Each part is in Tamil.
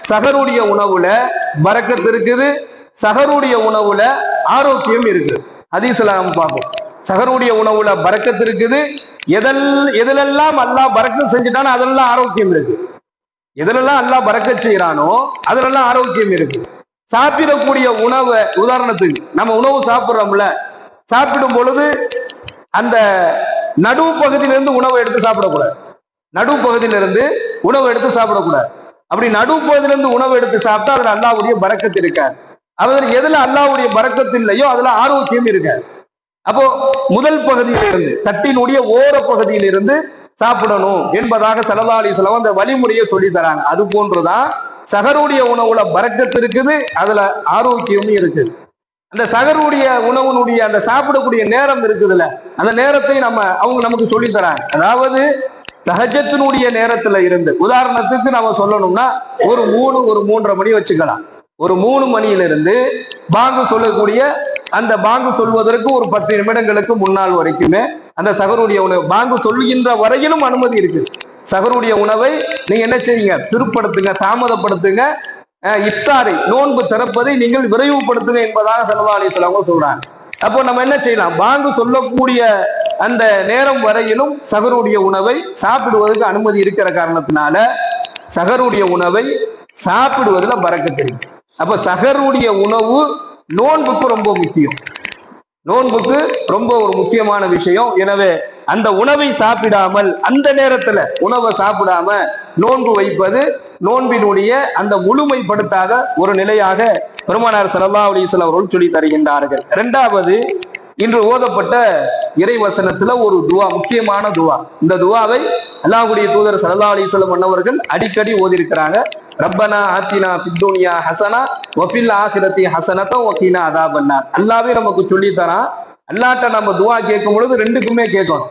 சஹருடைய உணவுல பரக்கத்து இருக்குது, சஹருடைய உணவுல ஆரோக்கியம் இருக்குது. ஹதீஸ்ல நம்ம பார்ப்போம், சஹருடைய உணவுல பரக்கத்து இருக்குது. எதிலெல்லாம் அல்லாஹ் பரக்கத் செஞ்சுட்டானோ அதெல்லாம் ஆரோக்கியம் இருக்கு. எதிலெல்லாம் அல்லாஹ் பரக்கத் செய்யறானோ அதுலெல்லாம் ஆரோக்கியம் இருக்கு. சாப்பிடக்கூடிய உணவை, உதாரணத்துக்கு நம்ம உணவு சாப்பிடுறோம்ல, சாப்பிடும் பொழுது அந்த நடுவு பகுதியிலிருந்து உணவை எடுத்து சாப்பிடக்கூடாது. நடுவு பகுதியிலிருந்து உணவை எடுத்து சாப்பிடக்கூடாது. அப்படி நடுவு பகுதியிலிருந்து உணவு எடுத்து சாப்பிட்டா அதுல அல்லாஹ்வுடைய பரக்கத்து இருக்காது. அவர் எதுல அல்லாஹ்வுடைய பரக்கத்து இல்லையோ அதுல ஆரோக்கியம் இருக்காது. அப்போ முதல் பகுதியிலிருந்து, தட்டினுடைய ஓர பகுதியிலிருந்து சாப்பிடணும் என்பதாக ஸல்லல்லாஹு அலைஹி வஸல்லம் அந்த வழிமுறையை சொல்லி தராங்க. அது போன்றுதான் சஹருடைய உணவுல பரக்கத்து இருக்குது, அதுல ஆரோக்கியமும் இருக்குது. அந்த சஹருடைய உணவுனுடைய அந்த சாப்பிடக்கூடிய நேரம் இருக்குதுல்ல, அந்த நேரத்தை அவங்க நமக்கு சொல்லி தராங்க. அதாவது தஹஜ்ஜத்தினுடைய நேரத்துல இருந்து, உதாரணத்துக்கு நம்ம சொல்லணும்னா ஒரு 3-3:30 மணி வச்சுக்கலாம். ஒரு 3 மணியிலிருந்து பாங்கு சொல்லக்கூடிய அந்த பாங்கு சொல்வதற்கு ஒரு 10 நிமிடங்களுக்கு முன்னால் வரைக்குமே அந்த சஹருடைய உணவு பாங்கு சொல்லுகின்ற வரையிலும் அனுமதி இருக்கு. சஹருடைய உணவை நீங்க என்ன செய்யுங்க, பிற்படுத்துங்க, தாமதப்படுத்துங்க. இஃப்தாரை, நோன்பு திறப்பதை நீங்கள் விரைவுபடுத்துங்க என்பதாக ஸல்லல்லாஹு அலைஹி வஸல்லம் சொல்றாங்க. அப்போ நம்ம என்ன செய்யலாம், பாங்கு சொல்லக்கூடிய அந்த நேரம் வரையிலும் சஹருடைய உணவை சாப்பிடுவதற்கு அனுமதி இருக்கிற காரணத்தினால சஹருடைய உணவை சாப்பிடுவதுல பரக்கத்து இருக்கு. அப்ப சஹருடைய உணவு நோன்புக்கு ரொம்ப முக்கியம், நோன்புக்கு ரொம்ப ஒரு முக்கியமான விஷயம். எனவே அந்த உணவை சாப்பிடாமல், அந்த நேரத்துல உணவை சாப்பிடாம நோன்பு வைப்பது நோன்பினுடைய அந்த முழுமைப்படுத்தாத ஒரு நிலையாக பெருமானார் ஸல்லல்லாஹு அலைஹி வஸல்லம் அவர்கள் சொல்லி தருகின்றார்கள். இரண்டாவது, இன்று ஓதப்பட்ட இறைவசனத்துல ஒரு துவா, முக்கியமான துவா. இந்த துவாவை அல்லாஹ்வுடைய தூதர் ஸல்லல்லாஹு அலைஹி வஸல்லம் அன்னவர்கள் அடிக்கடி ஓதி இருக்கிறாங்க. ரப்பனா ஆத்தினா ஃபித் துன்யா ஹஸனா வ ஃபில் ஆখিরাতি ஹஸனத்தன் வ கீனா அஸாபன்னார். அல்லாஹ்வே நமக்கு சொல்லி தரான். அல்லாஹ்ட்ட நம்ம துவா கேட்கும் பொழுது ரெண்டுக்குமே கேட்கணும்.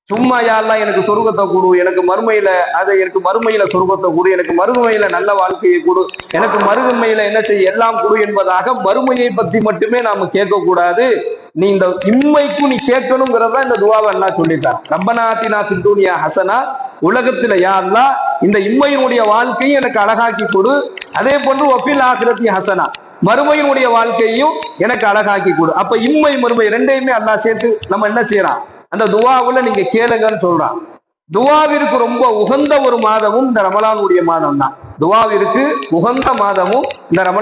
சும்மா யா அல்லாஹ் எனக்கு சொர்க்கத்தை கொடு, எனக்கு மறுமையில சொர்க்கத்தை கொடு, எனக்கு மறுமையில நல்ல வாழ்க்கையை கொடு, எனக்கு மறுமையில என்ன செய்ய எல்லாம் கொடு என்பதாக மறுமையை பற்றி மட்டுமே நாம கேட்க கூடாது. நீ இந்த இம்மைக்கு நீ கேட்கணுங்கிறதா இந்த துவாவை அல்லாஹ் சொல்லிட்டான். ரப்பனா ஆத்தினா ஃபித் துன்யா ஹஸனா, உலகத்துல யா அல்லாஹ் இந்த இம்மையினுடைய வாழ்க்கையை எனக்கு அழகாக்கி கொடு, அதே போன்று வ ஃபில் ஆখিরাতি ஹஸனா, மறுமையினுடைய வாழ்க்கையும் எனக்கு அழகாக்கி கொடு. அப்ப இம்மை மறுமை ரெண்டையுமே அல்லாஹ் சேர்த்து நம்ம என்ன செய்யறான், அந்த துவாவுல நீங்க கேளுங்கன்னு சொல்றான். துவாவிற்கு ரொம்ப உகந்த ஒரு மாதமும் இந்த ரமலானுடைய மாதம் தான். துவாவிற்கு உகந்த மாதமும் இந்த